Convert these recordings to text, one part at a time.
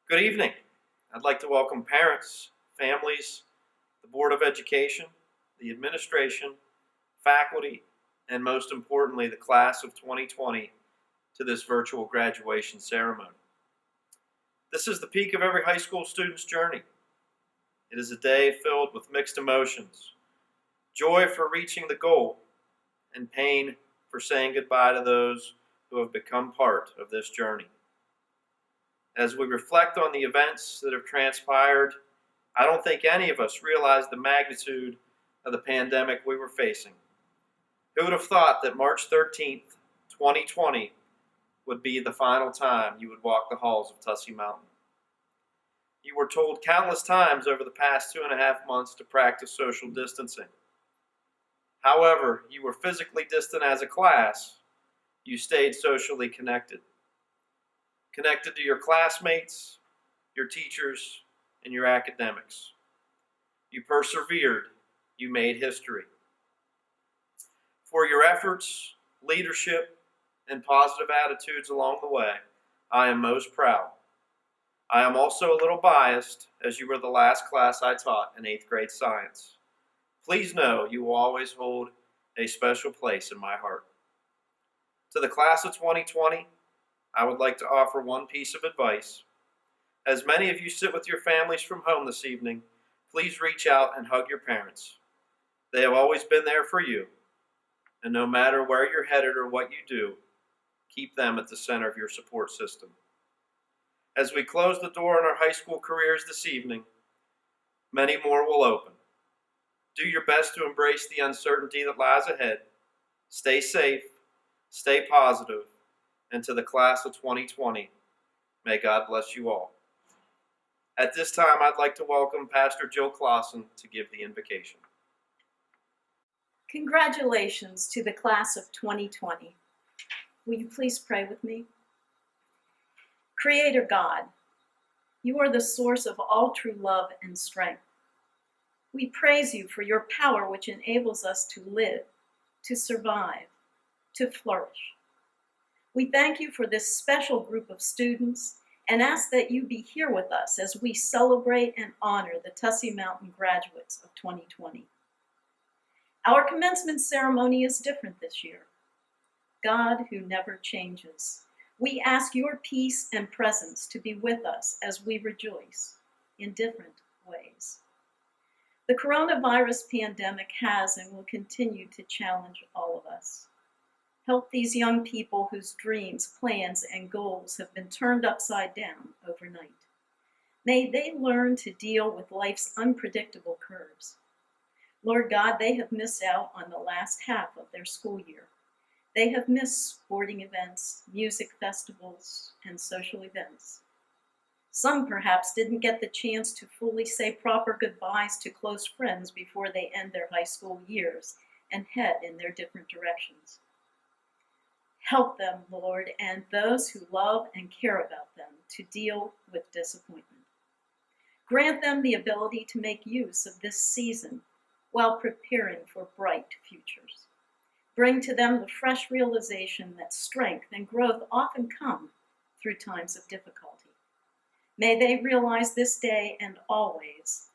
Good evening. I'd like to welcome parents, families, the Board of Education, the administration, faculty, and most importantly, the class of 2020 to this virtual graduation ceremony. This is the peak of every high school student's journey. It is a day filled with mixed emotions, joy for reaching the goal, and pain for saying goodbye to those who have become part of this journey. As we reflect on the events that have transpired, I don't think any of us realized the magnitude of the pandemic we were facing. Who would have thought that March 13th, 2020 would be the final time you would walk the halls of Tussey Mountain? You were told countless times over the past 2.5 months to practice social distancing. However, you were physically distant as a class, you stayed socially connected. Connected to your classmates, your teachers, and your academics. You persevered, you made history. For your efforts, leadership, and positive attitudes along the way, I am most proud. I am also a little biased, as you were the last class I taught in 8th grade science. Please know you will always hold a special place in my heart. To the class of 2020, I would like to offer one piece of advice. As many of you sit with your families from home this evening, please reach out and hug your parents. They have always been there for you, and no matter where you're headed or what you do, keep them at the center of your support system. As we close the door on our high school careers this evening, many more will open. Do your best to embrace the uncertainty that lies ahead. Stay safe, stay positive, and to the class of 2020, may God bless you all. At this time, I'd like to welcome Pastor Jill Clausen to give the invocation. Congratulations to the class of 2020. Will you please pray with me? Creator God, you are the source of all true love and strength. We praise you for your power which enables us to live, to survive, to flourish. We thank you for this special group of students and ask that you be here with us as we celebrate and honor the Tussey Mountain graduates of 2020. Our commencement ceremony is different this year. God, who never changes, we ask your peace and presence to be with us as we rejoice in different ways. The coronavirus pandemic has and will continue to challenge all of us. Help these young people whose dreams, plans, and goals have been turned upside down overnight. May they learn to deal with life's unpredictable curves. Lord God, they have missed out on the last half of their school year. They have missed sporting events, music festivals, and social events. Some perhaps didn't get the chance to fully say proper goodbyes to close friends before they end their high school years and head in their different directions. Help them, Lord, and those who love and care about them to deal with disappointment. Grant them the ability to make use of this season while preparing for bright futures. Bring to them the fresh realization that strength and growth often come through times of difficulty. May they realize this day and always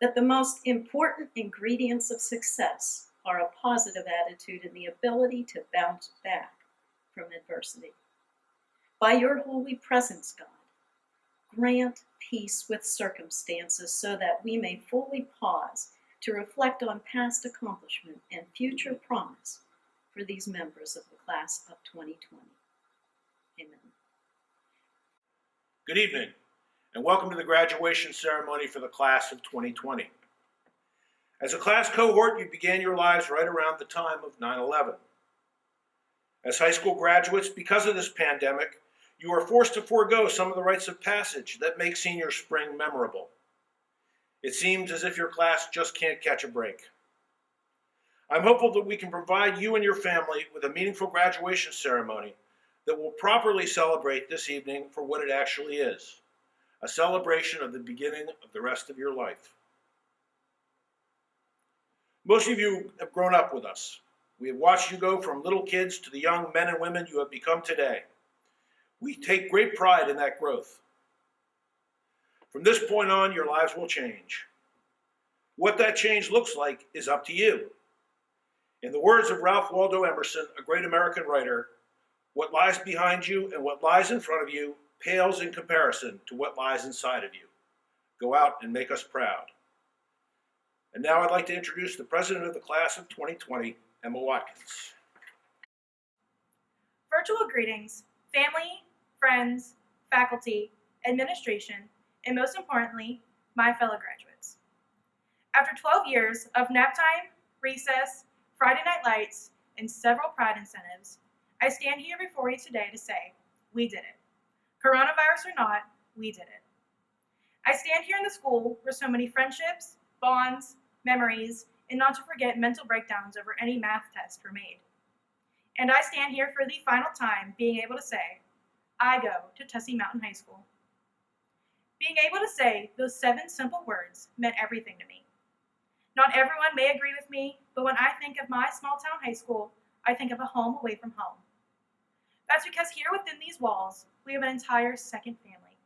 that the most important ingredients of success are a positive attitude and the ability to bounce back from adversity. By your holy presence, God, grant peace with circumstances so that we may fully pause to reflect on past accomplishment and future promise for these members of the class of 2020. Amen. Good evening, and welcome to the graduation ceremony for the class of 2020. As a class cohort, you began your lives right around the time of 9/11. As high school graduates, because of this pandemic, you are forced to forego some of the rites of passage that make senior spring memorable. It seems as if your class just can't catch a break. I'm hopeful that we can provide you and your family with a meaningful graduation ceremony that will properly celebrate this evening for what it actually is, a celebration of the beginning of the rest of your life. Most of you have grown up with us. We have watched you go from little kids to the young men and women you have become today. We take great pride in that growth. From this point on, your lives will change. What that change looks like is up to you. In the words of Ralph Waldo Emerson, a great American writer, what lies behind you and what lies in front of you pales in comparison to what lies inside of you. Go out and make us proud. And now I'd like to introduce the president of the class of 2020, Emma Watkins. Virtual greetings, family, friends, faculty, administration, and most importantly, my fellow graduates. After 12 years of nap time, recess, Friday night lights, and several pride incentives, I stand here before you today to say, we did it. Coronavirus or not, we did it. I stand here in the school where so many friendships, bonds, memories, and not to forget mental breakdowns over any math test were made. And I stand here for the final time being able to say, I go to Tussey Mountain High School. Being able to say those 7 simple words meant everything to me. Not everyone may agree with me, but when I think of my small town high school, I think of a home away from home. That's because here within these walls, we have an entire second family.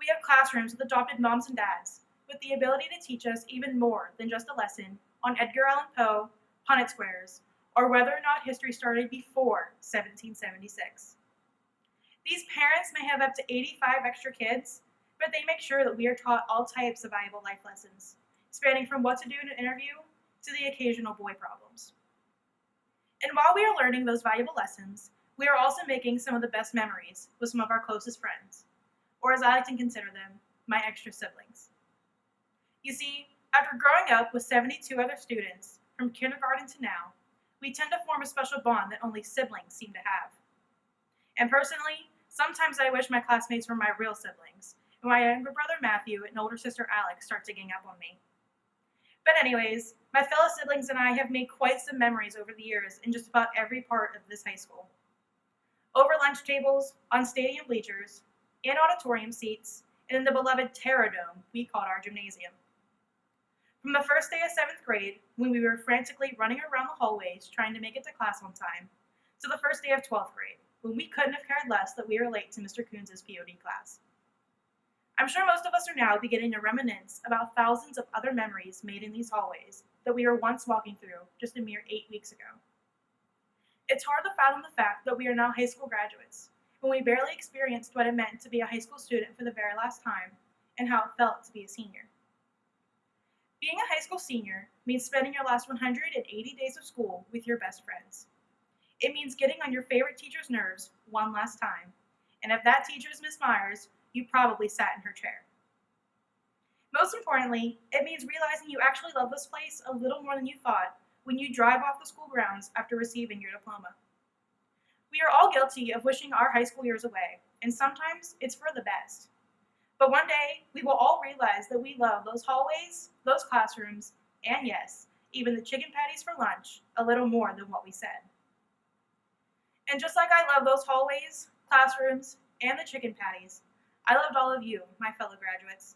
We have classrooms with adopted moms and dads, with the ability to teach us even more than just a lesson on Edgar Allan Poe, Punnett squares, or whether or not history started before 1776. These parents may have up to 85 extra kids, but they make sure that we are taught all types of valuable life lessons, spanning from what to do in an interview to the occasional boy problems. And while we are learning those valuable lessons, we are also making some of the best memories with some of our closest friends, or as I like to consider them, my extra siblings. You see, after growing up with 72 other students, from kindergarten to now, we tend to form a special bond that only siblings seem to have. And personally, sometimes I wish my classmates were my real siblings, and my younger brother Matthew and older sister Alex start to gang up on me. But anyways, my fellow siblings and I have made quite some memories over the years in just about every part of this high school. Over lunch tables, on stadium bleachers, in auditorium seats, and in the beloved Terra Dome we called our gymnasium. From the first day of 7th grade, when we were frantically running around the hallways trying to make it to class on time, to the first day of 12th grade, when we couldn't have cared less that we were late to Mr. Coons' POD class. I'm sure most of us are now beginning to reminisce about thousands of other memories made in these hallways that we were once walking through just a mere 8 weeks ago. It's hard to fathom the fact that we are now high school graduates, when we barely experienced what it meant to be a high school student for the very last time, and how it felt to be a senior. Being a high school senior means spending your last 180 days of school with your best friends. It means getting on your favorite teacher's nerves one last time, and if that teacher is Miss Myers, you probably sat in her chair. Most importantly, it means realizing you actually love this place a little more than you thought when you drive off the school grounds after receiving your diploma. We are all guilty of wishing our high school years away, and sometimes it's for the best. But one day, we will all realize that we love those hallways, those classrooms, and yes, even the chicken patties for lunch a little more than what we said. And just like I love those hallways, classrooms, and the chicken patties, I loved all of you, my fellow graduates.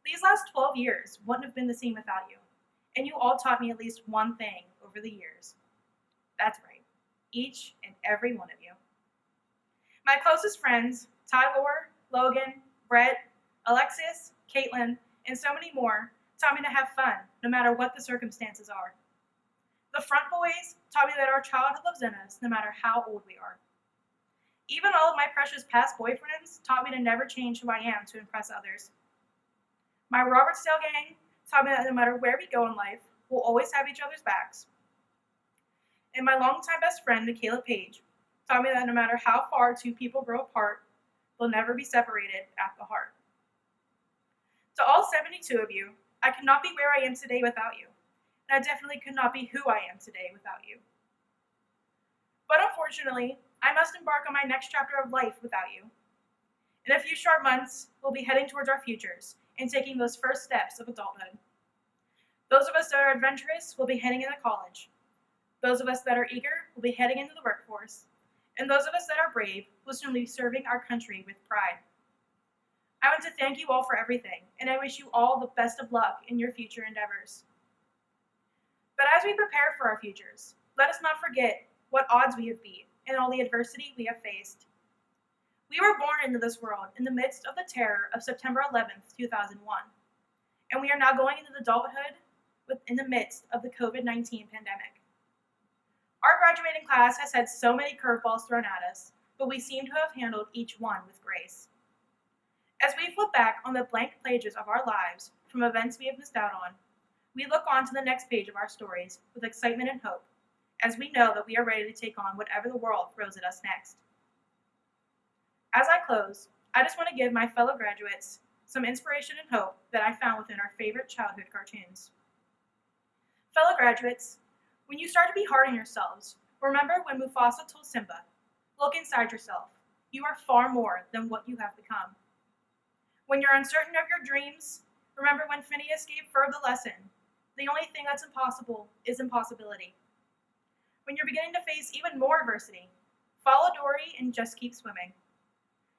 These last 12 years wouldn't have been the same without you, and you all taught me at least one thing over the years. That's right, each and every one of you. My closest friends, Tyler, Logan, Brett, Alexis, Caitlin, and so many more, taught me to have fun, no matter what the circumstances are. The front boys taught me that our childhood lives in us, no matter how old we are. Even all of my precious past boyfriends taught me to never change who I am to impress others. My Robertsdale gang taught me that no matter where we go in life, we'll always have each other's backs. And my longtime best friend, Michaela Page, taught me that no matter how far two people grow apart, they'll never be separated at the heart. To all 72 of you, I could not be where I am today without you, and I definitely could not be who I am today without you. But unfortunately, I must embark on my next chapter of life without you. In a few short months, we'll be heading towards our futures and taking those first steps of adulthood. Those of us that are adventurous will be heading into college. Those of us that are eager will be heading into the workforce. And those of us that are brave will soon be serving our country with pride. I want to thank you all for everything, and I wish you all the best of luck in your future endeavors. But as we prepare for our futures, let us not forget what odds we have beat and all the adversity we have faced. We were born into this world in the midst of the terror of September 11th, 2001, and we are now going into adulthood in the midst of the COVID-19 pandemic. Our graduating class has had so many curveballs thrown at us, but we seem to have handled each one with grace. As we flip back on the blank pages of our lives from events we have missed out on, we look on to the next page of our stories with excitement and hope, as we know that we are ready to take on whatever the world throws at us next. As I close, I just want to give my fellow graduates some inspiration and hope that I found within our favorite childhood cartoons. Fellow graduates, when you start to be hard on yourselves, remember when Mufasa told Simba, "Look inside yourself. You are far more than what you have become." When you're uncertain of your dreams, remember when Phineas gave Ferb the lesson, "The only thing that's impossible is impossibility." When you're beginning to face even more adversity, follow Dory and just keep swimming.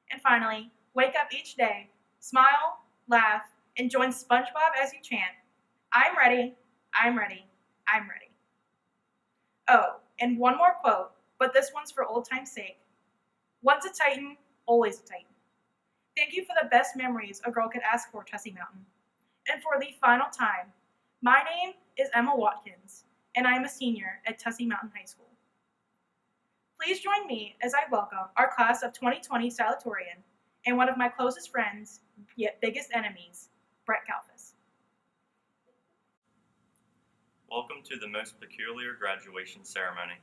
And finally, wake up each day, smile, laugh, and join SpongeBob as you chant, "I'm ready, I'm ready, I'm ready." Oh, and one more quote, but this one's for old time's sake. Once a Titan, always a Titan. Thank you for the best memories a girl could ask for, Tussey Mountain. And for the final time, my name is Emma Watkins, and I am a senior at Tussey Mountain High School. Please join me as I welcome our class of 2020 salutatorian and one of my closest friends, yet biggest enemies, Brett Kalfas. Welcome to the most peculiar graduation ceremony.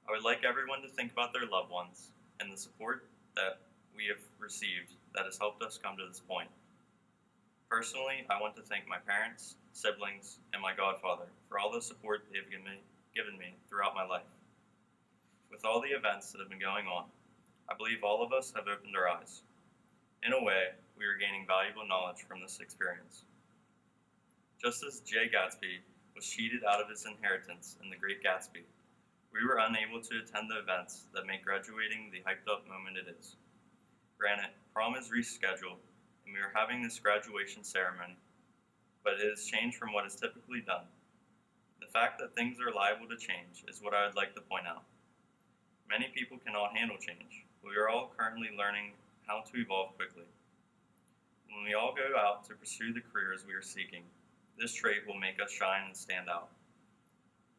I would like everyone to think about their loved ones and the support that we have received that has helped us come to this point. Personally, I want to thank my parents, siblings, and my godfather for all the support they have given me throughout my life. With all the events that have been going on, I believe all of us have opened our eyes. In a way, we are gaining valuable knowledge from this experience. Just as Jay Gatsby was cheated out of his inheritance in The Great Gatsby, we were unable to attend the events that make graduating the hyped-up moment it is. Granted, prom is rescheduled, and we are having this graduation ceremony, but it has changed from what is typically done. The fact that things are liable to change is what I would like to point out. Many people cannot handle change. We are all currently learning how to evolve quickly. When we all go out to pursue the careers we are seeking, this trait will make us shine and stand out.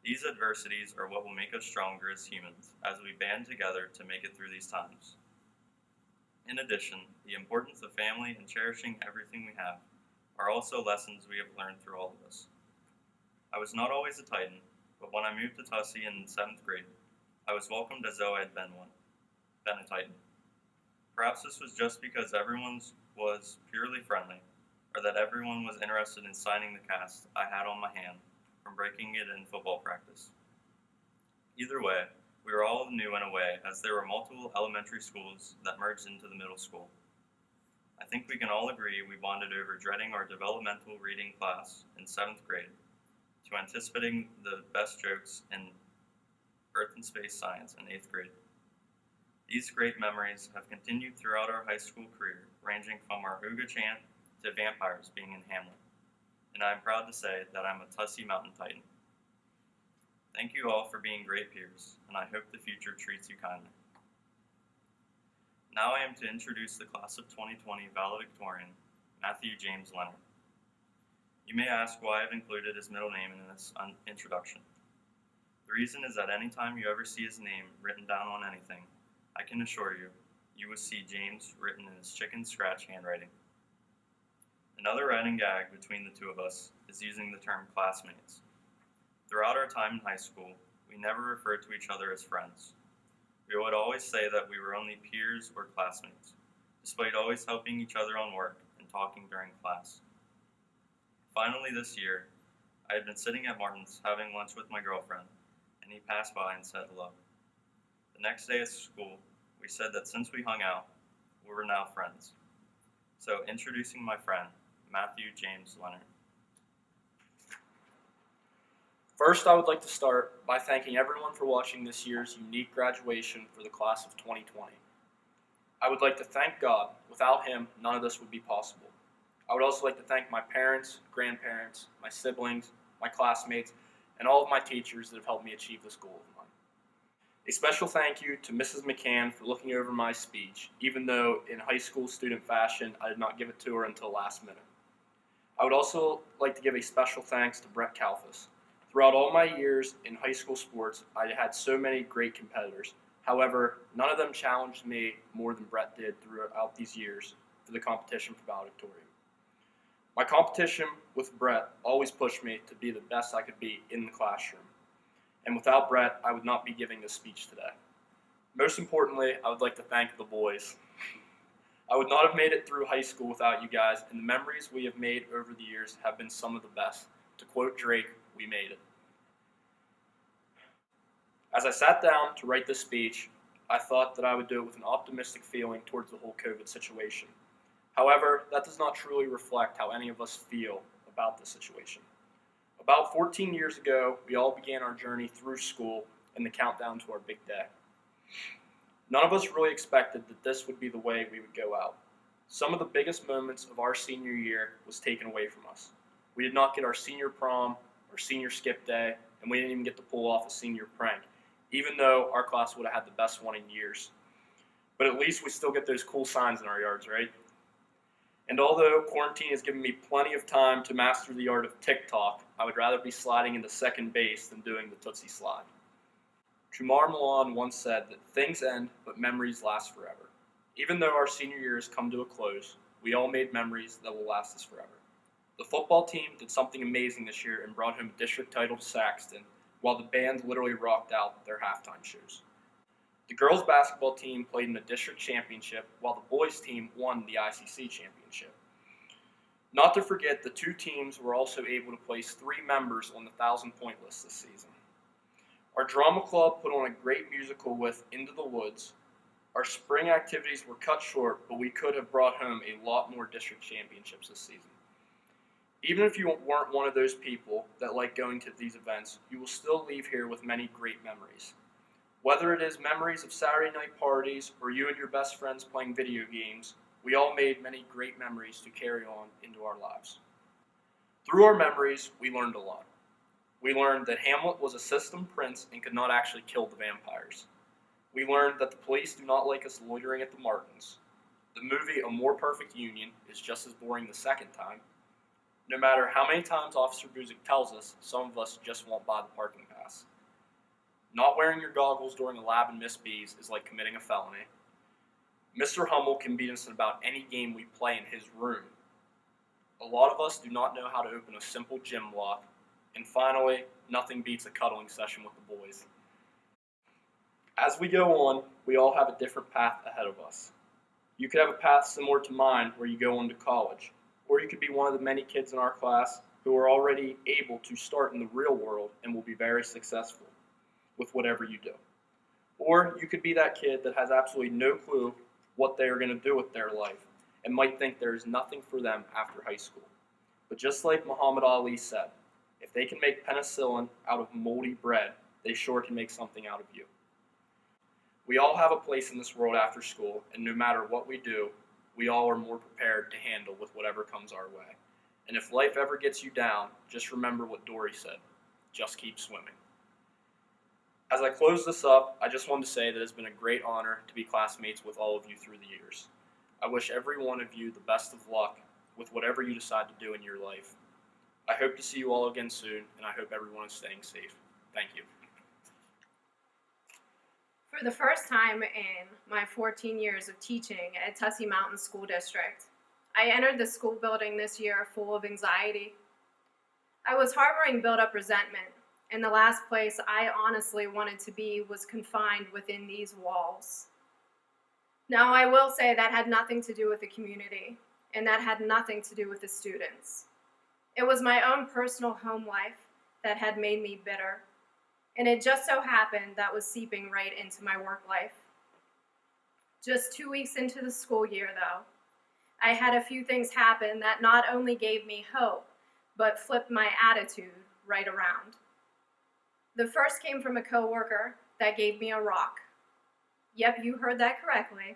These adversities are what will make us stronger as humans as we band together to make it through these times. In addition, the importance of family and cherishing everything we have are also lessons we have learned through all of this. I was not always a Titan, but when I moved to Tussey in 7th grade, I was welcomed as though I had been a Titan. Perhaps this was just because everyone was purely friendly, or that everyone was interested in signing the cast I had on my hand from breaking it in football practice. Either way, we were all new in a way, as there were multiple elementary schools that merged into the middle school. I think we can all agree we bonded over dreading our developmental reading class in 7th grade to anticipating the best jokes in Earth and Space Science in 8th grade. These great memories have continued throughout our high school career, ranging from our Ooga chant to vampires being in Hamlet. And I am proud to say that I'm a Tussey Mountain Titan. Thank you all for being great peers, and I hope the future treats you kindly. Now I am to introduce the class of 2020 valedictorian, Matthew James Leonard. You may ask why I've included his middle name in this introduction. The reason is that anytime you ever see his name written down on anything, I can assure you, you will see James written in his chicken scratch handwriting. Another running gag between the two of us is using the term classmates. Throughout our time in high school, we never referred to each other as friends. We would always say that we were only peers or classmates, despite always helping each other on work and talking during class. Finally this year, I had been sitting at Martin's having lunch with my girlfriend, and he passed by and said hello. The next day at school, we said that since we hung out, we were now friends. So introducing my friend, Matthew James Leonard. First, I would like to start by thanking everyone for watching this year's unique graduation for the class of 2020. I would like to thank God. Without Him, none of this would be possible. I would also like to thank my parents, grandparents, my siblings, my classmates, and all of my teachers that have helped me achieve this goal of mine. A special thank you to Mrs. McCann for looking over my speech, even though in high school student fashion I did not give it to her until last minute. I would also like to give a special thanks to Brett Kalfas. Throughout all my years in high school sports, I had so many great competitors. However, none of them challenged me more than Brett did throughout these years for the competition for valedictorian. My competition with Brett always pushed me to be the best I could be in the classroom. And without Brett, I would not be giving this speech today. Most importantly, I would like to thank the boys. I would not have made it through high school without you guys, and the memories we have made over the years have been some of the best. To quote Drake, we made it. As I sat down to write this speech, I thought that I would do it with an optimistic feeling towards the whole COVID situation. However, that does not truly reflect how any of us feel about this situation. About 14 years ago, we all began our journey through school and the countdown to our big day. None of us really expected that this would be the way we would go out. Some of the biggest moments of our senior year was taken away from us. We did not get our senior prom, our senior skip day, and we didn't even get to pull off a senior prank, even though our class would have had the best one in years. But at least we still get those cool signs in our yards, right? And although quarantine has given me plenty of time to master the art of TikTok, I would rather be sliding into second base than doing the Tussey slide. Kumar Milan once said that things end, but memories last forever. Even though our senior year has come to a close, we all made memories that will last us forever. The football team did something amazing this year and brought home a district title to Saxton, while the band literally rocked out their halftime shows. The girls' basketball team played in the district championship, while the boys' team won the ICC championship. Not to forget, the two teams were also able to place 3 members on the 1,000-point list this season. Our drama club put on a great musical with Into the Woods. Our spring activities were cut short, but we could have brought home a lot more district championships this season. Even if you weren't one of those people that like going to these events, you will still leave here with many great memories. Whether it is memories of Saturday night parties or you and your best friends playing video games, we all made many great memories to carry on into our lives. Through our memories, we learned a lot. We learned that Hamlet was a system prince and could not actually kill the vampires. We learned that the police do not like us loitering at the Martins. The movie A More Perfect Union is just as boring the second time. No matter how many times Officer Buzik tells us, some of us just won't buy the parking pass. Not wearing your goggles during a lab in Miss B's is like committing a felony. Mr. Hummel can beat us in about any game we play in his room. A lot of us do not know how to open a simple gym lock. And finally, nothing beats a cuddling session with the boys. As we go on, we all have a different path ahead of us. You could have a path similar to mine where you go on to college, or you could be one of the many kids in our class who are already able to start in the real world and will be very successful with whatever you do. Or you could be that kid that has absolutely no clue what they are going to do with their life and might think there is nothing for them after high school. But just like Muhammad Ali said, if they can make penicillin out of moldy bread, they sure can make something out of you. We all have a place in this world after school, and no matter what we do, we all are more prepared to handle with whatever comes our way. And if life ever gets you down, just remember what Dory said, just keep swimming. As I close this up, I just want to say that it's been a great honor to be classmates with all of you through the years. I wish every one of you the best of luck with whatever you decide to do in your life. I hope to see you all again soon, and I hope everyone is staying safe. Thank you. For the first time in my 14 years of teaching at Tussey Mountain School District, I entered the school building this year full of anxiety. I was harboring built-up resentment, and the last place I honestly wanted to be was confined within these walls. Now, I will say that had nothing to do with the community, and that had nothing to do with the students. It was my own personal home life that had made me bitter, and it just so happened that was seeping right into my work life. Just 2 weeks into the school year, though, I had a few things happen that not only gave me hope, but flipped my attitude right around. The first came from a coworker that gave me a rock. Yep, you heard that correctly,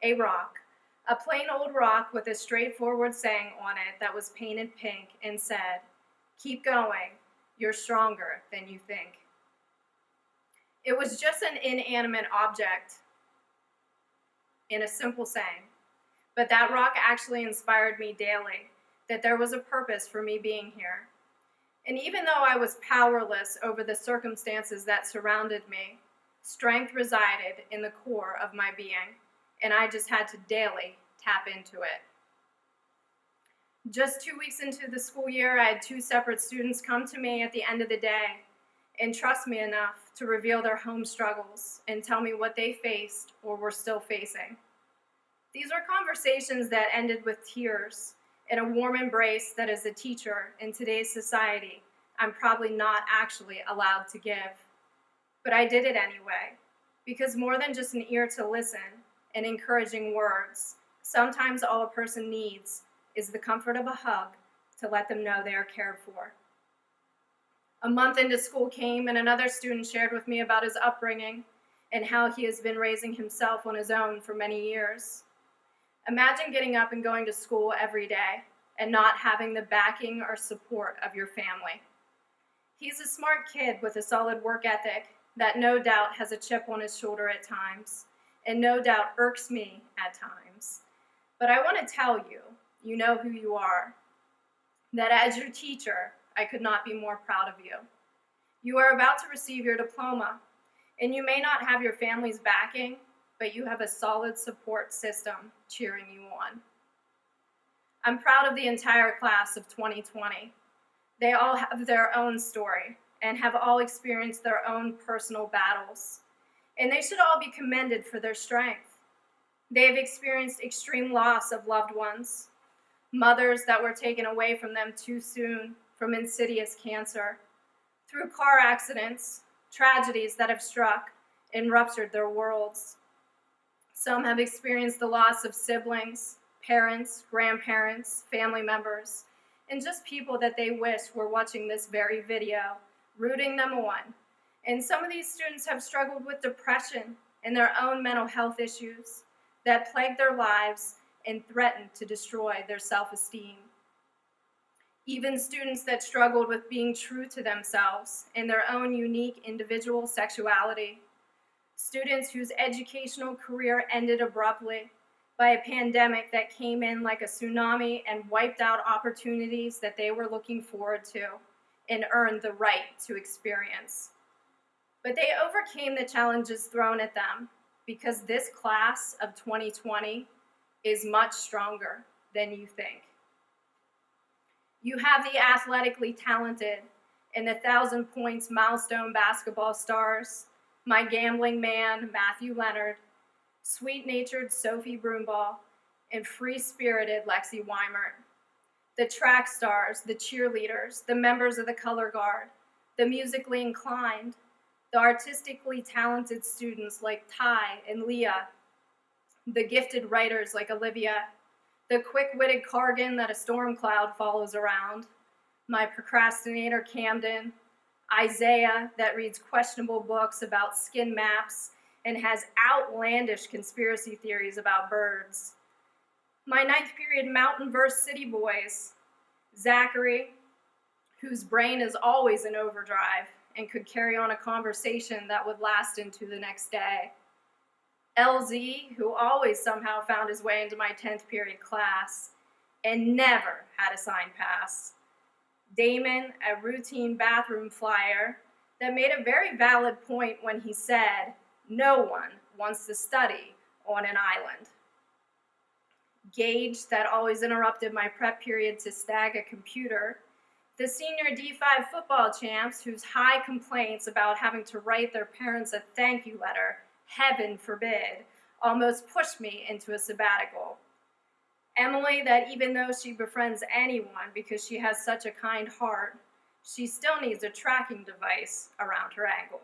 a rock. A plain old rock with a straightforward saying on it that was painted pink and said, "Keep going, you're stronger than you think." It was just an inanimate object in a simple saying. But that rock actually inspired me daily, that there was a purpose for me being here. And even though I was powerless over the circumstances that surrounded me, strength resided in the core of my being, and I just had to daily tap into it. Just 2 weeks into the school year, I had 2 separate students come to me at the end of the day and trust me enough to reveal their home struggles and tell me what they faced or were still facing. These are conversations that ended with tears and a warm embrace that as a teacher in today's society, I'm probably not actually allowed to give. But I did it anyway, because more than just an ear to listen and encouraging words, sometimes all a person needs is the comfort of a hug to let them know they are cared for. A month into school came and another student shared with me about his upbringing and how he has been raising himself on his own for many years. Imagine getting up and going to school every day and not having the backing or support of your family. He's a smart kid with a solid work ethic that no doubt has a chip on his shoulder at times, and no doubt irks me at times. But I want to tell you, you know who you are, that as your teacher, I could not be more proud of you. You are about to receive your diploma, and you may not have your family's backing, but you have a solid support system cheering you on. I'm proud of the entire class of 2020. They all have their own story and have all experienced their own personal battles, and they should all be commended for their strength. They have experienced extreme loss of loved ones, mothers that were taken away from them too soon from insidious cancer, through car accidents, tragedies that have struck and ruptured their worlds. Some have experienced the loss of siblings, parents, grandparents, family members, and just people that they wish were watching this very video, rooting them on. And some of these students have struggled with depression and their own mental health issues that plague their lives and threaten to destroy their self-esteem. Even students that struggled with being true to themselves and their own unique individual sexuality. Students whose educational career ended abruptly by a pandemic that came in like a tsunami and wiped out opportunities that they were looking forward to and earned the right to experience. But they overcame the challenges thrown at them because this class of 2020 is much stronger than you think. You have the athletically talented and the 1,000 points milestone basketball stars, my gambling man, Matthew Leonard, sweet-natured Sophie Broomball, and free-spirited Lexi Weimert. The track stars, the cheerleaders, the members of the color guard, the musically inclined, the artistically talented students like Ty and Leah, the gifted writers like Olivia, the quick-witted Cargan that a storm cloud follows around, my procrastinator Camden, Isaiah that reads questionable books about skin maps and has outlandish conspiracy theories about birds. My 9th period mountain verse city boys, Zachary, whose brain is always in overdrive and could carry on a conversation that would last into the next day. LZ, who always somehow found his way into my 10th period class and never had a sign pass. Damon, a routine bathroom flyer that made a very valid point when he said, no one wants to study on an island. Gage, that always interrupted my prep period to snag a computer. The senior D5 football champs whose high complaints about having to write their parents a thank you letter, heaven forbid, almost pushed me into a sabbatical. Emily, that even though she befriends anyone because she has such a kind heart, she still needs a tracking device around her ankle.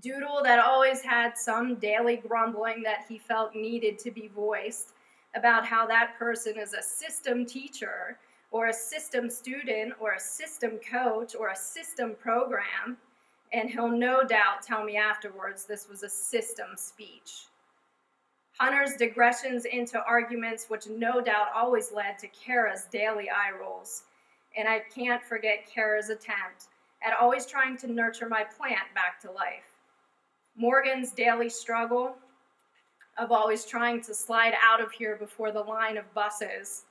Doodle, that always had some daily grumbling that he felt needed to be voiced about how that person is a system teacher or a system student or a system coach or a system program, and he'll no doubt tell me afterwards this was a system speech. Hunter's digressions into arguments which no doubt always led to Kara's daily eye rolls, and I can't forget Kara's attempt at always trying to nurture my plant back to life. Morgan's daily struggle of always trying to slide out of here before the line of buses.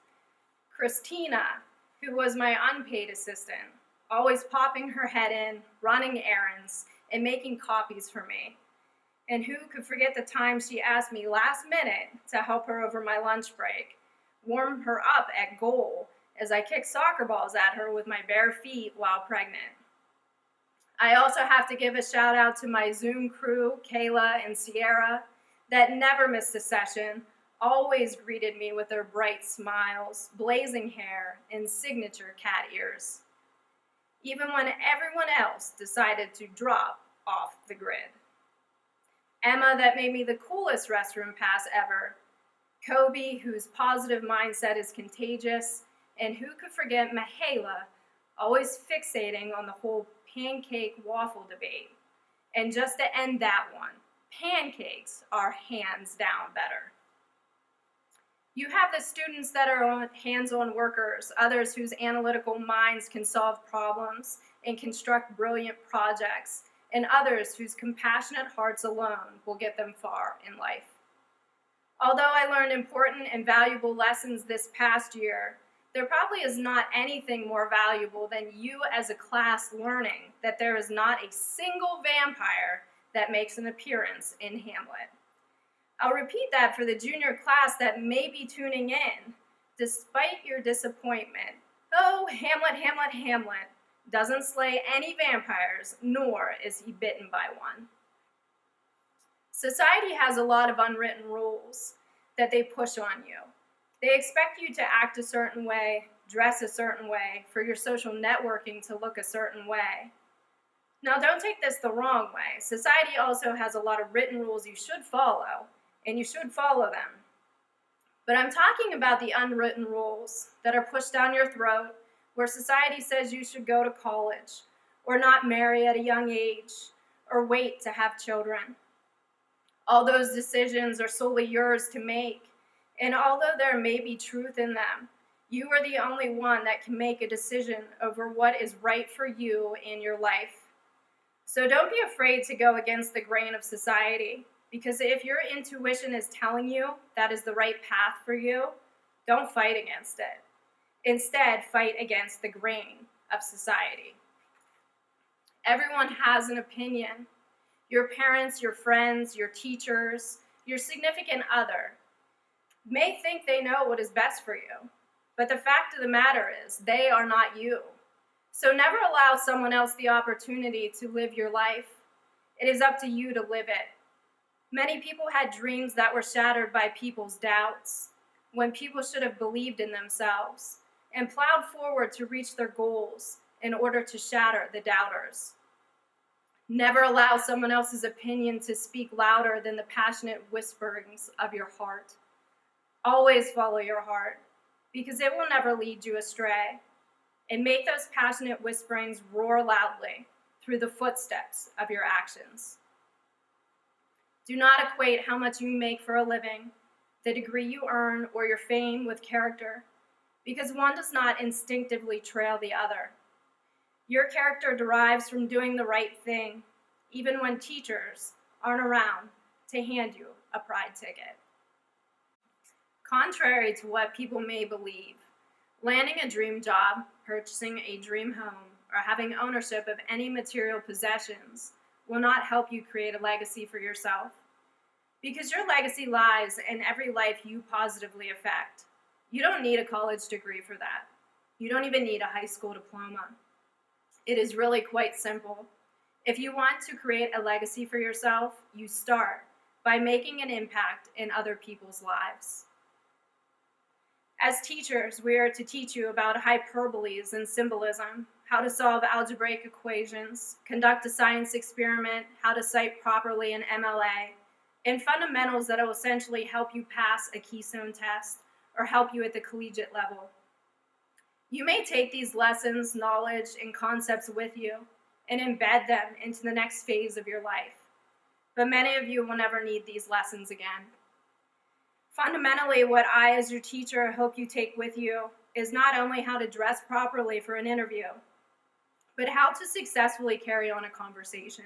Christina, who was my unpaid assistant, always popping her head in, running errands, and making copies for me. And who could forget the time she asked me last minute to help her over my lunch break, warm her up at goal as I kicked soccer balls at her with my bare feet while pregnant. I also have to give a shout out to my Zoom crew, Kayla and Sierra, that never missed a session, always greeted me with their bright smiles, blazing hair, and signature cat ears, even when everyone else decided to drop off the grid. Emma, that made me the coolest restroom pass ever. Kobe, whose positive mindset is contagious. And who could forget Mahala, always fixating on the whole pancake waffle debate. And just to end that one, pancakes are hands down better. You have the students that are hands-on workers, others whose analytical minds can solve problems and construct brilliant projects, and others whose compassionate hearts alone will get them far in life. Although I learned important and valuable lessons this past year, there probably is not anything more valuable than you as a class learning that there is not a single vampire that makes an appearance in Hamlet. I'll repeat that for the junior class that may be tuning in. Despite your disappointment, oh, Hamlet, Hamlet, Hamlet doesn't slay any vampires, nor is he bitten by one. Society has a lot of unwritten rules that they push on you. They expect you to act a certain way, dress a certain way, for your social networking to look a certain way. Now, don't take this the wrong way. Society also has a lot of written rules you should follow, and you should follow them. But I'm talking about the unwritten rules that are pushed down your throat, where society says you should go to college, or not marry at a young age, or wait to have children. All those decisions are solely yours to make, and although there may be truth in them, you are the only one that can make a decision over what is right for you in your life. So don't be afraid to go against the grain of society, because if your intuition is telling you that is the right path for you, don't fight against it. Instead, fight against the grain of society. Everyone has an opinion. Your parents, your friends, your teachers, your significant other may think they know what is best for you, but the fact of the matter is they are not you. So never allow someone else the opportunity to live your life. It is up to you to live it. Many people had dreams that were shattered by people's doubts, when people should have believed in themselves and plowed forward to reach their goals in order to shatter the doubters. Never allow someone else's opinion to speak louder than the passionate whisperings of your heart. Always follow your heart, because it will never lead you astray. And make those passionate whisperings roar loudly through the footsteps of your actions. Do not equate how much you make for a living, the degree you earn, or your fame with character, because one does not instinctively trail the other. Your character derives from doing the right thing, even when teachers aren't around to hand you a pride ticket. Contrary to what people may believe, landing a dream job, purchasing a dream home, or having ownership of any material possessions will not help you create a legacy for yourself, because your legacy lies in every life you positively affect. You don't need a college degree for that. You don't even need a high school diploma. It is really quite simple. If you want to create a legacy for yourself, you start by making an impact in other people's lives. As teachers, we are to teach you about hyperboles and symbolism, how to solve algebraic equations, conduct a science experiment, how to cite properly in MLA, and fundamentals that will essentially help you pass a Keystone test or help you at the collegiate level. You may take these lessons, knowledge, and concepts with you and embed them into the next phase of your life, but many of you will never need these lessons again. Fundamentally, what I, as your teacher, hope you take with you is not only how to dress properly for an interview, but how to successfully carry on a conversation,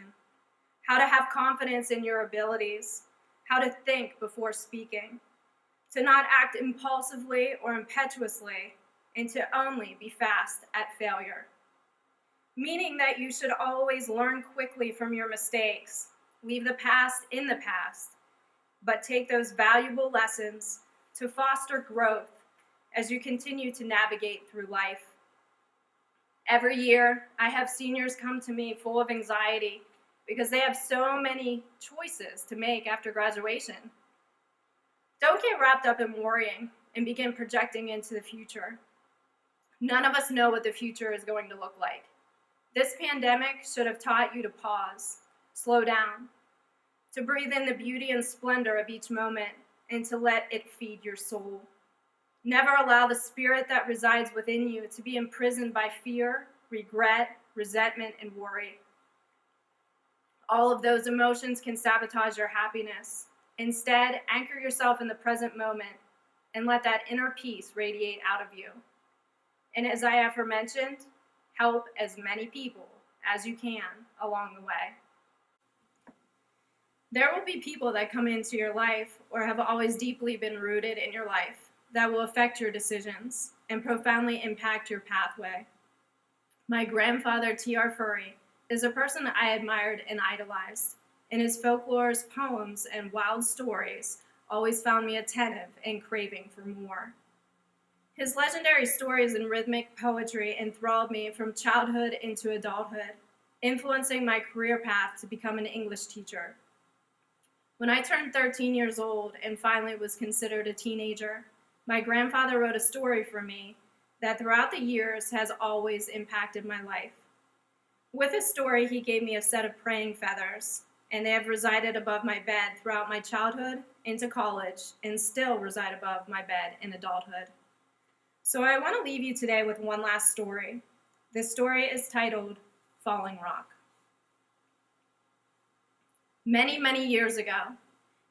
how to have confidence in your abilities, how to think before speaking, to not act impulsively or impetuously, and to only be fast at failure. Meaning that you should always learn quickly from your mistakes, leave the past in the past, but take those valuable lessons to foster growth as you continue to navigate through life. Every year, I have seniors come to me full of anxiety because they have so many choices to make after graduation. Don't get wrapped up in worrying and begin projecting into the future. None of us know what the future is going to look like. This pandemic should have taught you to pause, slow down, to breathe in the beauty and splendor of each moment, and to let it feed your soul. Never allow the spirit that resides within you to be imprisoned by fear, regret, resentment, and worry. All of those emotions can sabotage your happiness. Instead, anchor yourself in the present moment and let that inner peace radiate out of you. And as I aforementioned, help as many people as you can along the way. There will be people that come into your life or have always deeply been rooted in your life that will affect your decisions and profoundly impact your pathway. My grandfather, T.R. Furry, is a person I admired and idolized, and his folklores, poems, and wild stories always found me attentive and craving for more. His legendary stories and rhythmic poetry enthralled me from childhood into adulthood, influencing my career path to become an English teacher. When I turned 13 years old and finally was considered a teenager, my grandfather wrote a story for me that throughout the years has always impacted my life. With his story, he gave me a set of praying feathers, and they have resided above my bed throughout my childhood into college and still reside above my bed in adulthood. So I want to leave you today with one last story. This story is titled Falling Rock. Many, many years ago,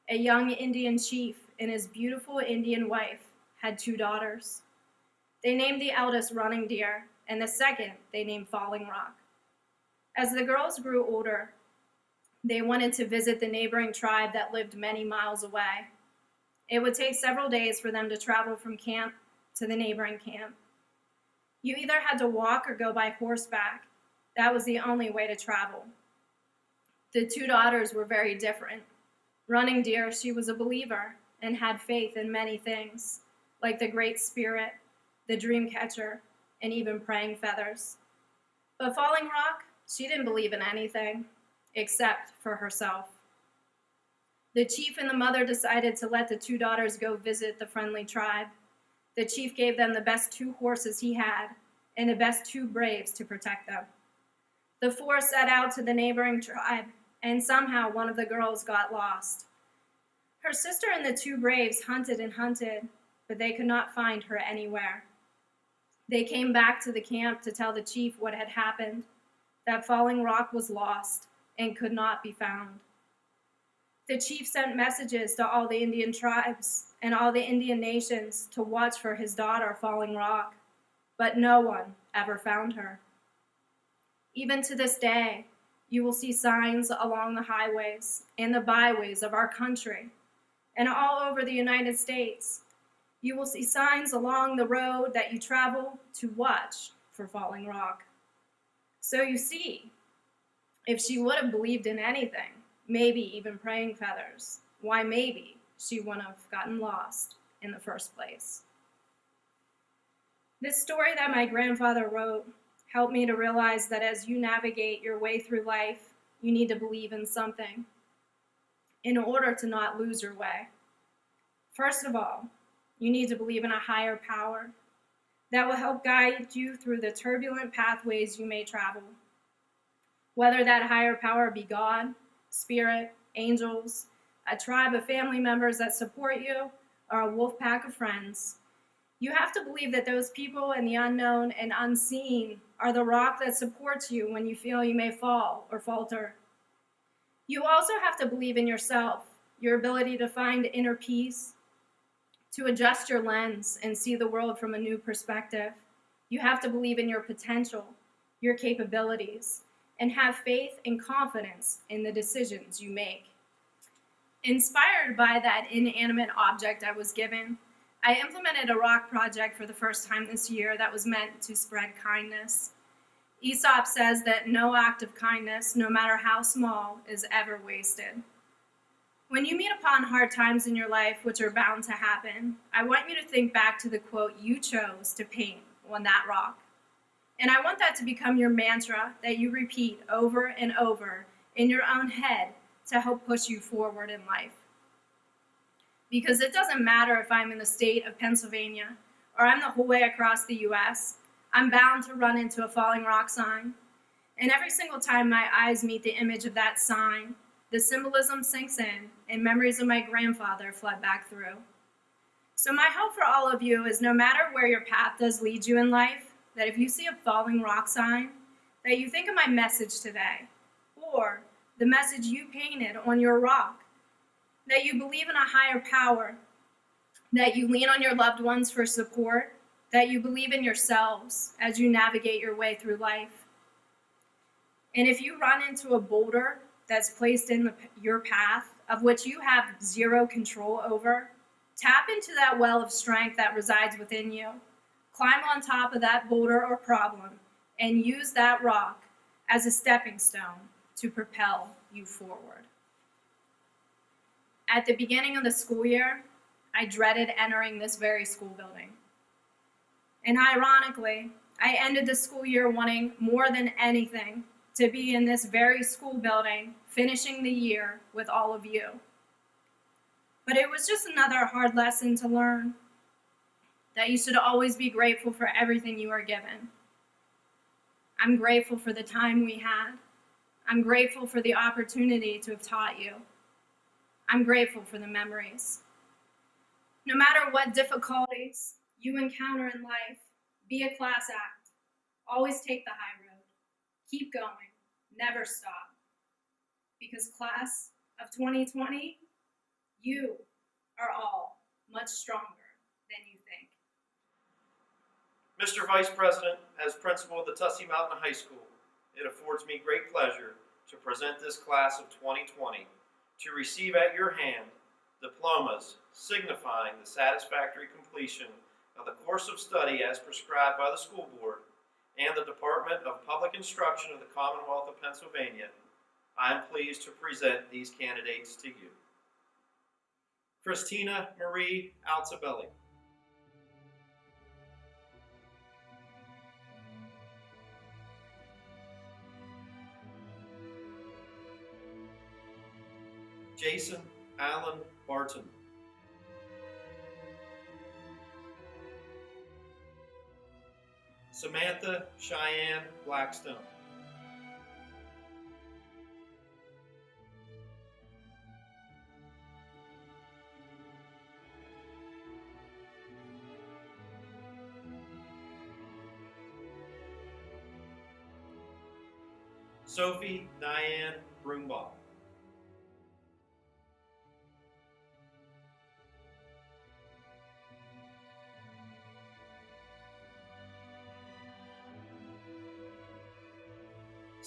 a young Indian chief and his beautiful Indian wife had 2 daughters. They named the eldest Running Deer, and the second they named Falling Rock. As the girls grew older, they wanted to visit the neighboring tribe that lived many miles away. It would take several days for them to travel from camp to the neighboring camp. You either had to walk or go by horseback. That was the only way to travel. The 2 daughters were very different. Running Deer, she was a believer and had faith in many things, like the Great Spirit, the Dream Catcher, and even praying feathers. But Falling Rock, she didn't believe in anything except for herself. The chief and the mother decided to let the 2 daughters go visit the friendly tribe. The chief gave them the best 2 horses he had and the best 2 braves to protect them. The 4 set out to the neighboring tribe, and somehow one of the girls got lost. Her sister and the 2 braves hunted and hunted, but they could not find her anywhere. They came back to the camp to tell the chief what had happened, that Falling Rock was lost and could not be found. The chief sent messages to all the Indian tribes and all the Indian nations to watch for his daughter, Falling Rock, but no one ever found her. Even to this day, you will see signs along the highways and the byways of our country and all over the United States. You will see signs along the road that you travel to watch for Falling Rock. So you see, if she would have believed in anything, maybe even praying feathers, why maybe she wouldn't have gotten lost in the first place. This story that my grandfather wrote helped me to realize that as you navigate your way through life, you need to believe in something in order to not lose your way. First of all, you need to believe in a higher power that will help guide you through the turbulent pathways you may travel. Whether that higher power be God, spirit, angels, a tribe of family members that support you, or a wolf pack of friends, you have to believe that those people in the unknown and unseen are the rock that supports you when you feel you may fall or falter. You also have to believe in yourself, your ability to find inner peace, to adjust your lens and see the world from a new perspective. You have to believe in your potential, your capabilities, and have faith and confidence in the decisions you make. Inspired by that inanimate object I was given, I implemented a rock project for the first time this year that was meant to spread kindness. Aesop says that no act of kindness, no matter how small, is ever wasted. When you meet upon hard times in your life, which are bound to happen, I want you to think back to the quote you chose to paint on that rock. And I want that to become your mantra that you repeat over and over in your own head to help push you forward in life. Because it doesn't matter if I'm in the state of Pennsylvania or I'm the whole way across the US, I'm bound to run into a falling rock sign. And every single time my eyes meet the image of that sign, the symbolism sinks in and memories of my grandfather flood back through. So my hope for all of you is no matter where your path does lead you in life, that if you see a falling rock sign, that you think of my message today, or the message you painted on your rock, that you believe in a higher power, that you lean on your loved ones for support, that you believe in yourselves as you navigate your way through life. And if you run into a boulder that's placed in your path, of which you have zero control over, tap into that well of strength that resides within you. Climb on top of that boulder or problem and use that rock as a stepping stone to propel you forward. At the beginning of the school year, I dreaded entering this very school building. And ironically, I ended the school year wanting more than anything to be in this very school building, finishing the year with all of you. But it was just another hard lesson to learn, that you should always be grateful for everything you are given. I'm grateful for the time we had. I'm grateful for the opportunity to have taught you. I'm grateful for the memories. No matter what difficulties you encounter in life, be a class act. Always take the high road. Keep going. Never stop. Because class of 2020, you are all much stronger than you think. Mr. Vice President, as principal of the Tussey Mountain High School, it affords me great pleasure to present this class of 2020 to receive at your hand diplomas signifying the satisfactory completion of the course of study as prescribed by the school board and the Department of Public Instruction of the Commonwealth of Pennsylvania. I am pleased to present these candidates to you. Christina Marie Alzabelli. Jason Allen Barton. Samantha Cheyenne Blackstone. Sophie Diane Broombaugh.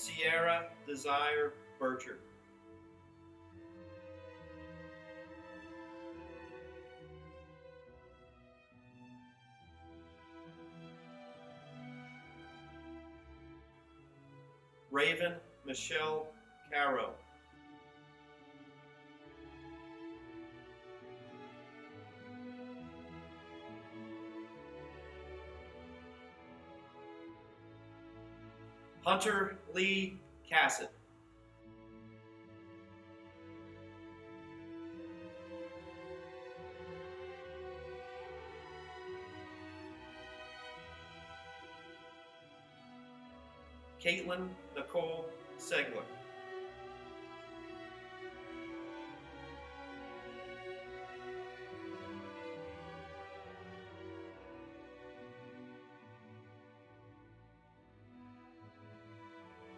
Sierra Desire Bircher. Raven Michelle Caro. Hunter Lee Cassett. Caitlin Nicole Segler.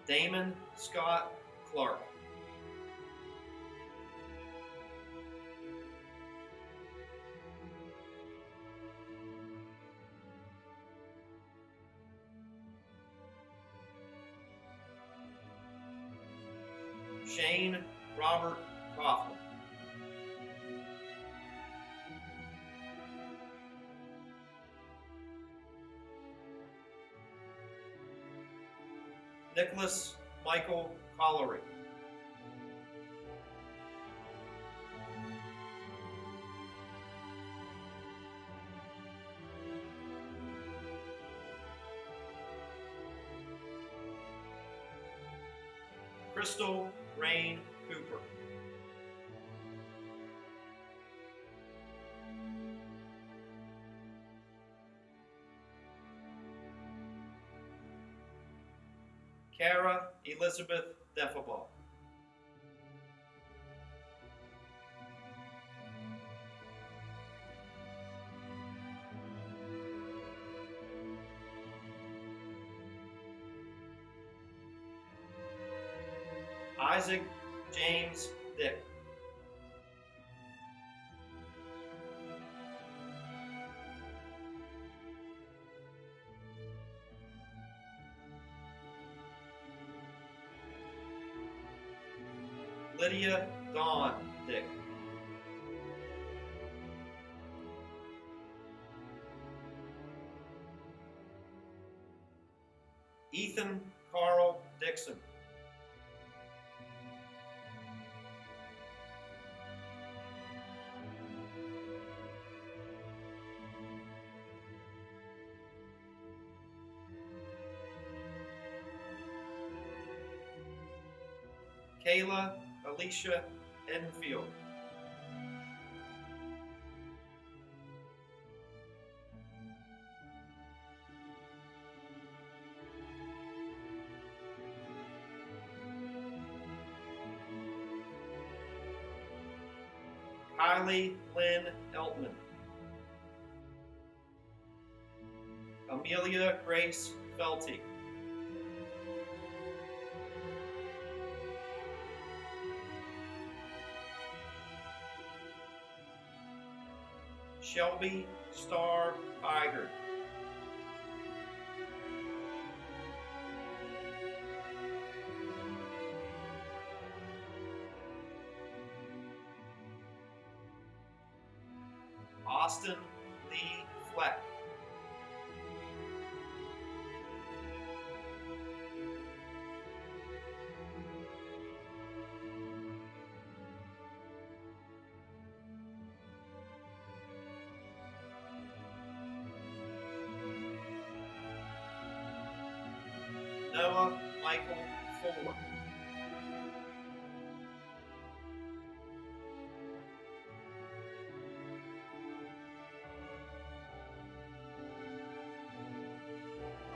Damon Scott Clark. Shane Robert Kaufman. Nicholas Michael Collery. Crystal Rain Cooper. Kara Elizabeth Deffelbaugh. Isaac James Dick. Lydia Dawn Dick. Ethan Carl Dixon. Kayla Alicia Enfield. Kylie Lynn Eltman. Amelia Grace Felty. Shelby Star Iger. Austin Lee Fleck. Noah Michael Fuller.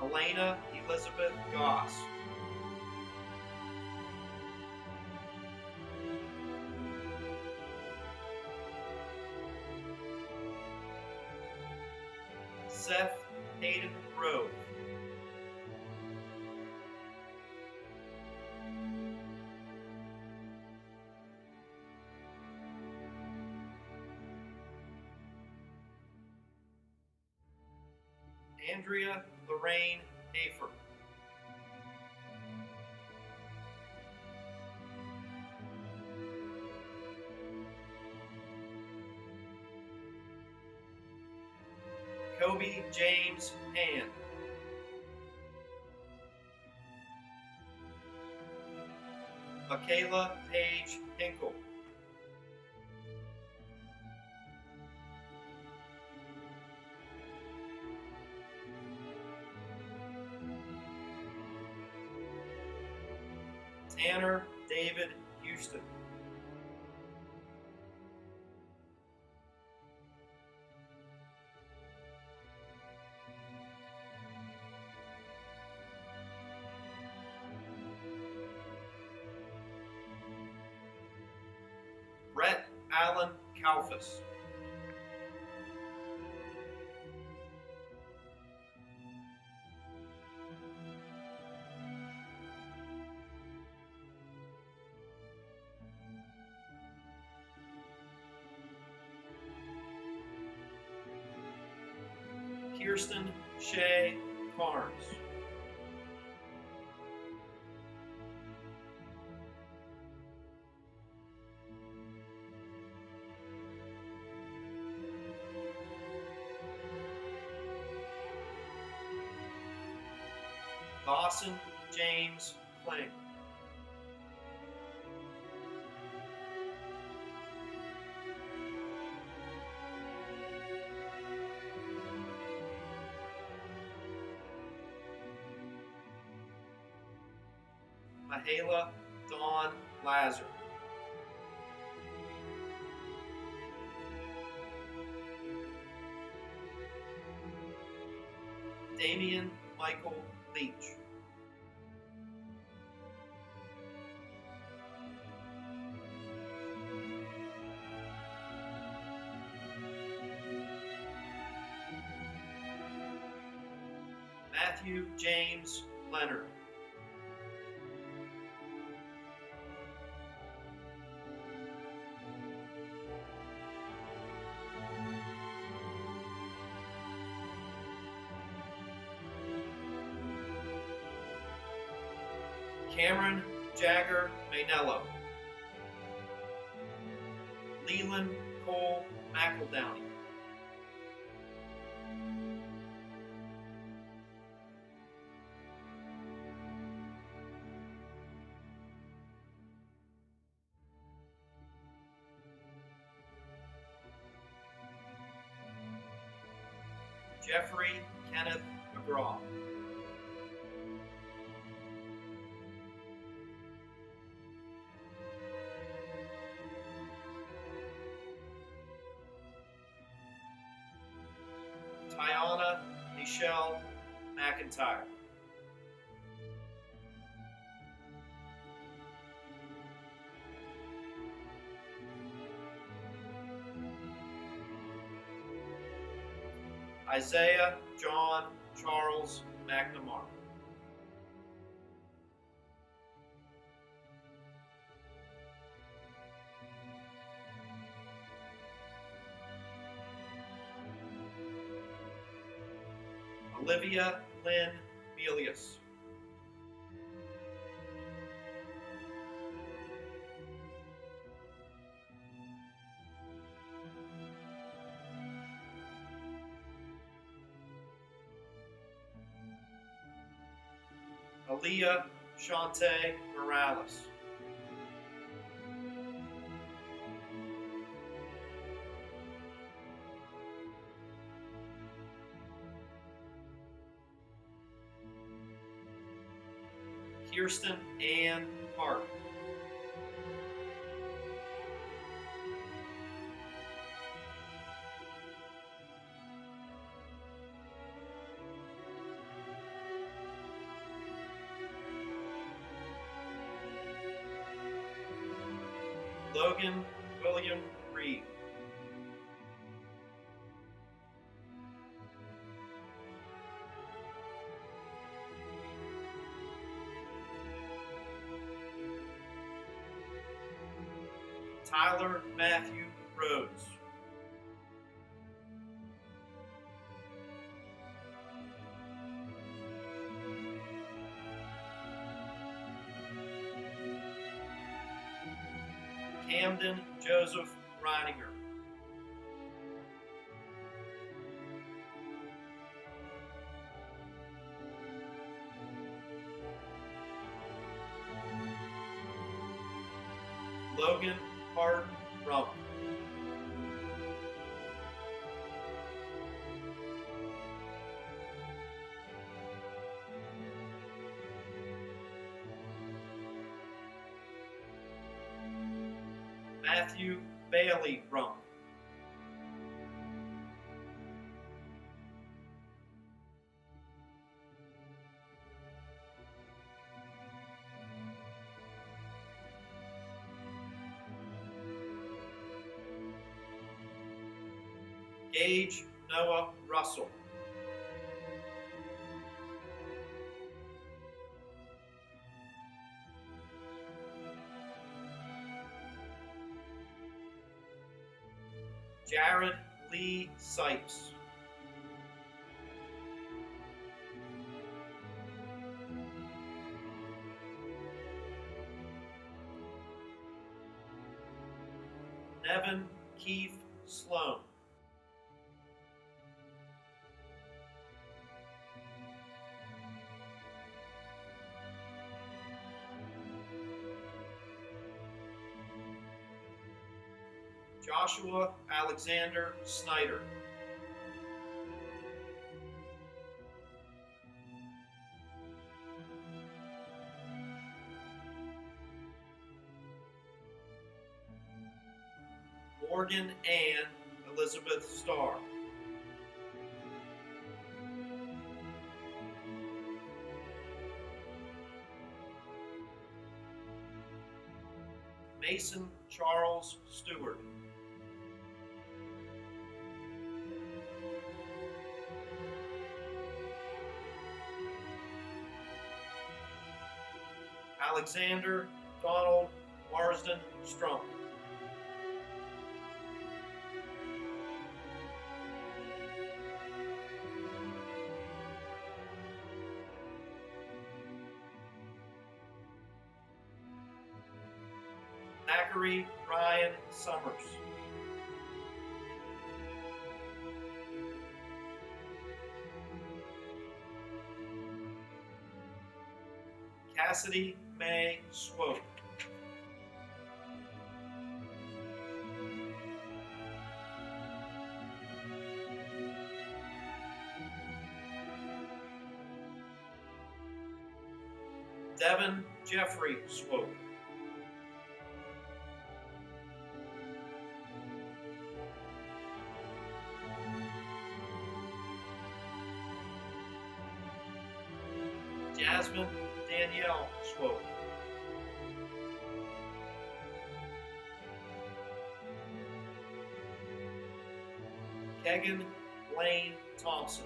Elena Elizabeth Goss. Seth Hayden Grove. Andrea Lorraine Hafer. Kobe James Hand. Michaela Page Hinkle. Tanner David Houston. Brett Allen Kalfas. Kirsten Shea Carnes. Dawson James Kling. Mahala Dawn Lazar. Damian Michael Leach. Matthew James Leonard. Cameron Jagger Mainello. Leland Cole McEldowney. Jeffrey Kenneth McGraw. Tiana Michelle McIntyre. Isaiah John Charles McNamara. Olivia Lynn Melius. Aaliyah Shante Morales. Kirsten Ann Hart. Logan William Reed. Tyler Matthew Rhodes. Camden Joseph Reininger. Logan Hart Rump. Matthew Bailey Rump. Gage Noah Russell. Jared Lee Sipes. Nevin Keith Sloan. Joshua Alexander Snyder. Morgan Ann Elizabeth Starr. Mason Charles Stewart. Alexander Donald Marsden Strunk. Zachary Ryan Summers. Cassidy May Swope. Devin Jeffrey Swope. Jasmine Danielle Swope. Kegan Lane Thompson.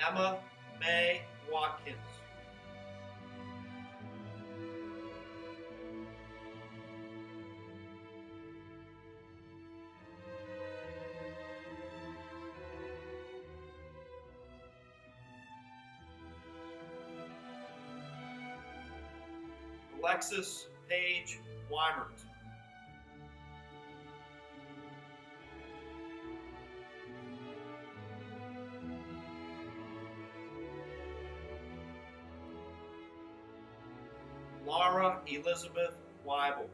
Emma May Watkins. Alexis Paige Weimert. Laura Elizabeth Weibel.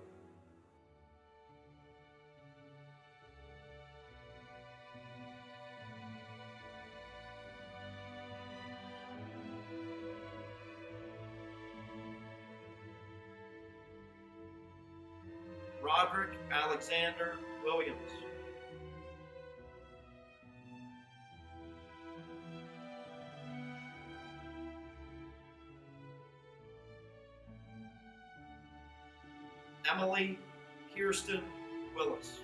Roderick Alexander Williams. Emily Kirsten Willis.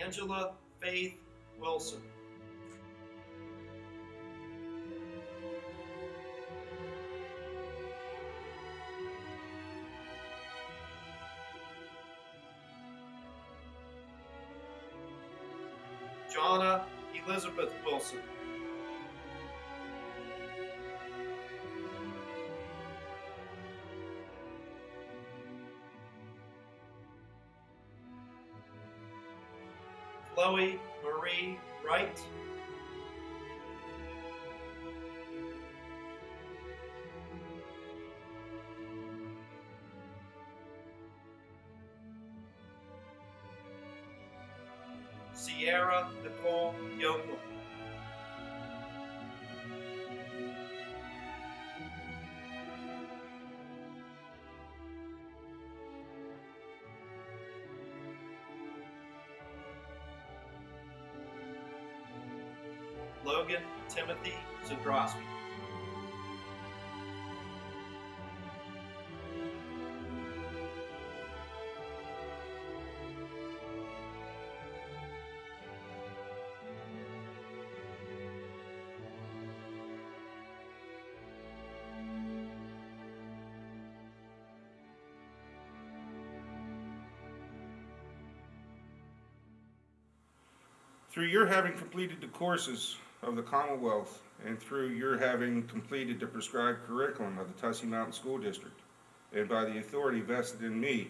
Angela Faith Wilson. Jonna Elizabeth Wilson. Chloe Marie Wright. Sierra Nicole Yoakum. Logan Timothy Zadrowski. Through your having completed the courses of the Commonwealth and through your having completed the prescribed curriculum of the Tussey Mountain School District, and by the authority vested in me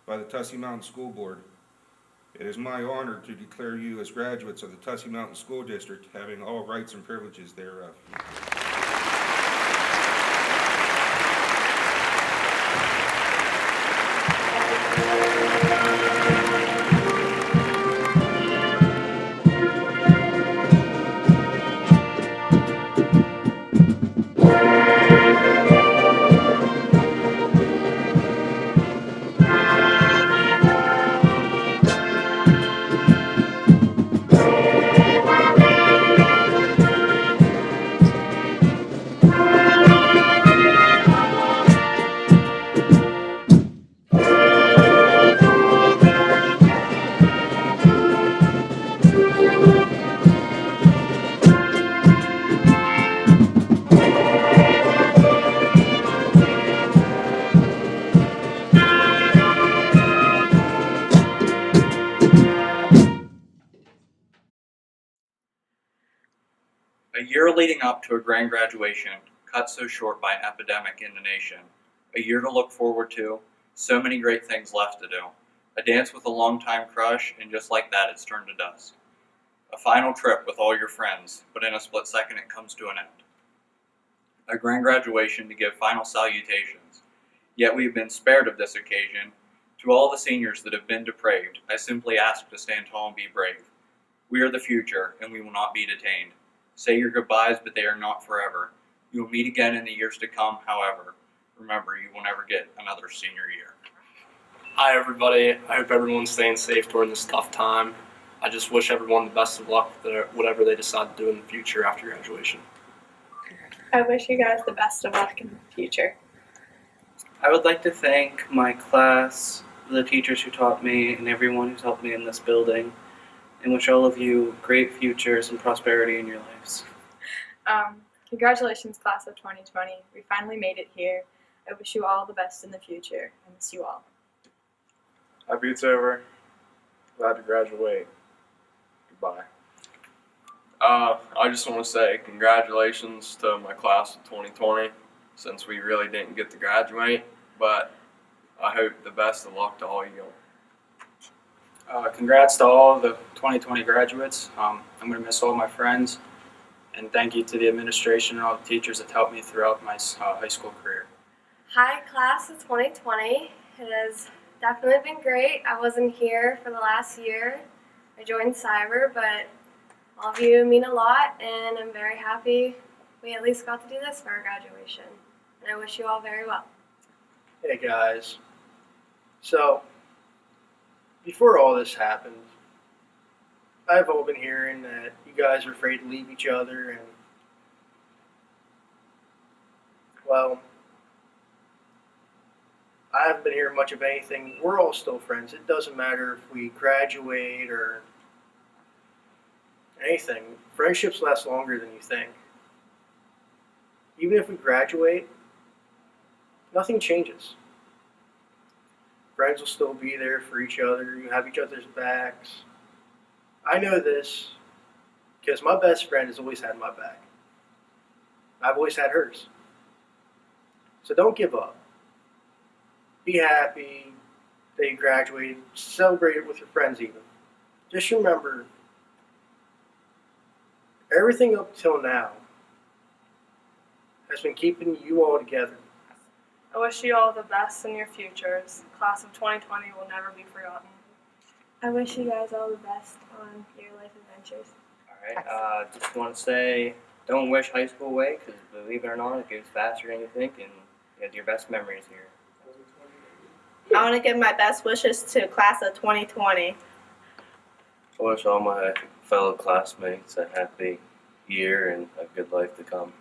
by the Tussey Mountain School Board, it is my honor to declare you as graduates of the Tussey Mountain School District, having all rights and privileges thereof. A year leading up to a grand graduation, cut so short by an epidemic in the nation. A year to look forward to, so many great things left to do. A dance with a longtime crush, and just like that it's turned to dust. A final trip with all your friends, but in a split second it comes to an end. A grand graduation to give final salutations. Yet we have been spared of this occasion. To all the seniors that have been depraved, I simply ask to stand tall and be brave. We are the future, and we will not be detained. Say your goodbyes, but they are not forever. You will meet again in the years to come, however. Remember, you will never get another senior year. Hi everybody, I hope everyone's staying safe during this tough time. I just wish everyone the best of luck with whatever they decide to do in the future after graduation. I wish you guys the best of luck in the future. I would like to thank my class, the teachers who taught me, and everyone who's helped me in this building, and wish all of you great futures and prosperity in your lives. Congratulations, class of 2020. We finally made it here. I wish you all the best in the future. I miss you all. Happy it's over. Glad to graduate. Goodbye. I just want to say congratulations to my class of 2020, since we really didn't get to graduate, but I hope the best of luck to all you. Congrats to all the 2020 graduates. I'm going to miss all my friends, and thank you to the administration and all the teachers that helped me throughout my high school career. Hi, class of 2020. It has definitely been great. I wasn't here for the last year. I joined Cyber, but all of you mean a lot, and I'm very happy we at least got to do this for our graduation. And I wish you all very well. Hey guys. So, before all this happened, I've all been hearing that you guys are afraid to leave each other, and well, I haven't been hearing much of anything. We're all still friends. It doesn't matter if we graduate or anything. Friendships last longer than you think. Even if we graduate, nothing changes. Friends will still be there for each other. You have each other's backs. I know this because my best friend has always had my back. I've always had hers. So don't give up. Be happy that you graduated. Celebrate it with your friends even. Just remember, everything up till now has been keeping you all together. I wish you all the best in your futures. Class of 2020 will never be forgotten. I wish you guys all the best on your life adventures. Alright, just want to say, don't wish high school away, because believe it or not, it goes faster than you think, and you have your best memories here. I want to give my best wishes to class of 2020. I wish all my fellow classmates a happy year and a good life to come.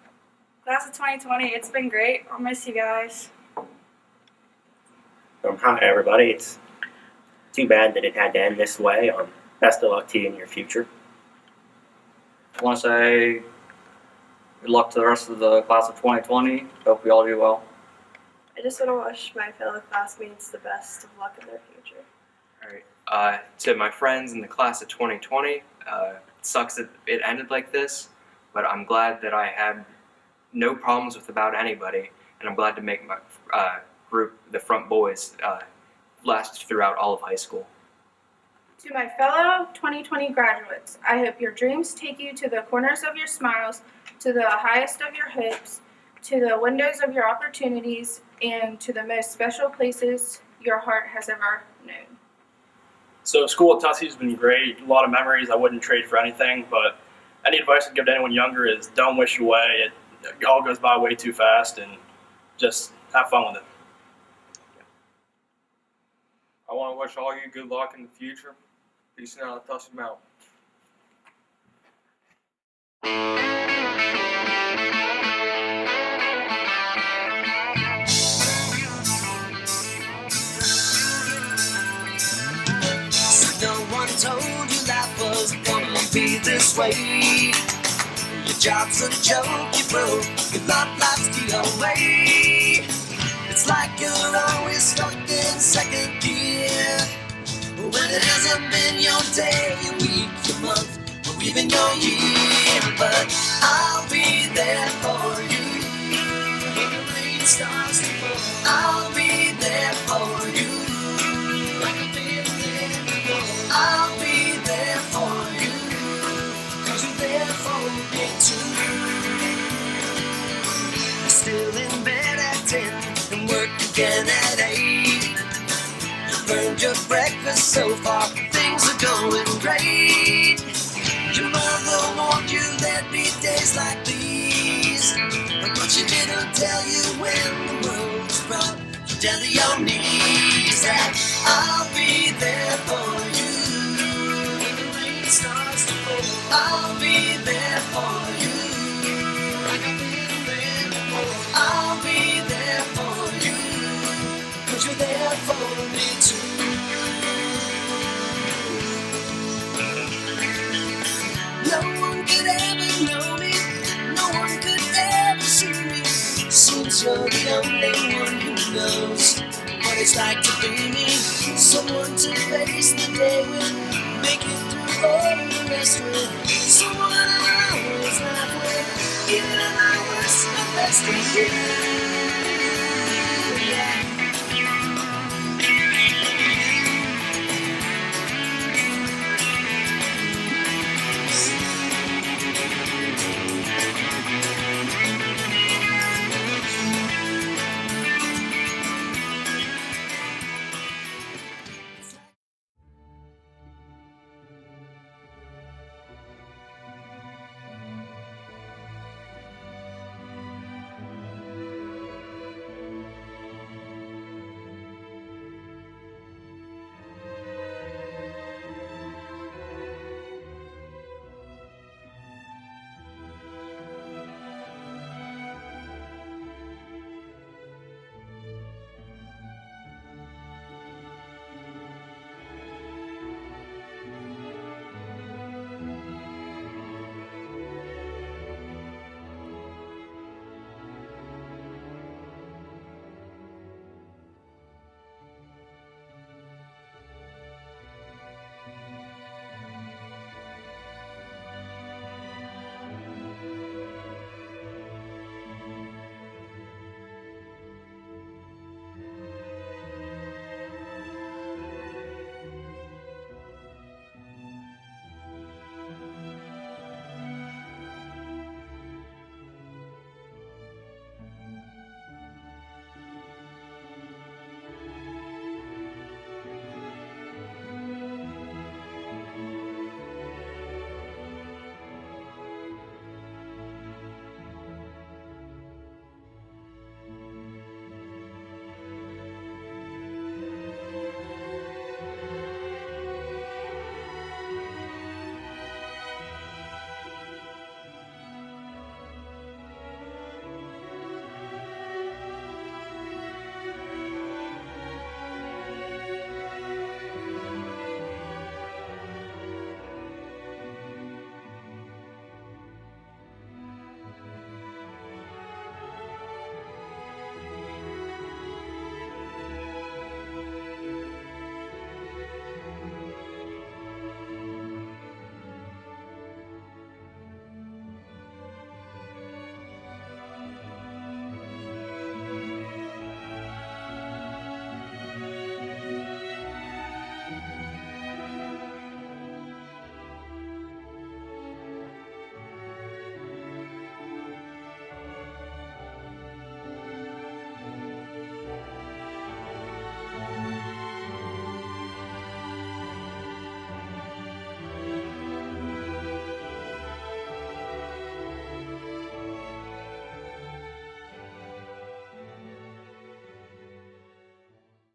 Class of 2020, it's been great. I'll miss you guys. Hi everybody, it's too bad that it had to end this way. Best of luck to you in your future. I want to say good luck to the rest of the class of 2020. Hope we all do well. I just want to wish my fellow classmates the best of luck in their future. Alright, to my friends in the class of 2020, it sucks that it ended like this, but I'm glad that I had no problems with about anybody, and I'm glad to make my group, the front boys, last throughout all of high school. To my fellow 2020 graduates, I hope your dreams take you to the corners of your smiles, to the highest of your hopes, to the windows of your opportunities, and to the most special places your heart has ever known. So school at Tussey has been great. A lot of memories I wouldn't trade for anything, but any advice I'd give to anyone younger is don't wish away. It all goes by way too fast, and just have fun with it. I want to wish all you good luck in the future. Peace out of Tussey Mountain. So no one told you life was gonna be this way. Your job's a joke, you broke, your love life's the away. It's like you're always stuck in second gear, when it hasn't been your day, your week, your month, or even your year. But I'll be there for you when the rain starts to fall. I'll be there for you like I've been there before. I'll be there for you 'cause you're there for me too. You're still in bed at 10 and work again at 8. Burned your breakfast so far, things are going great. Your mother warned you there'd be days like these, but she didn't tell you when the world was brought you down to your knees. That I'll be there for you when the rain starts to fall. I'll be there for you like I've been there before. I'll be there for you 'cause you're there for me too. No one could ever know me, no one could ever see me. Seems you're the only one who knows what it's like to be me. Someone to face the day with, make it through all the rest with. Someone I always laugh with, even if I was the best of you.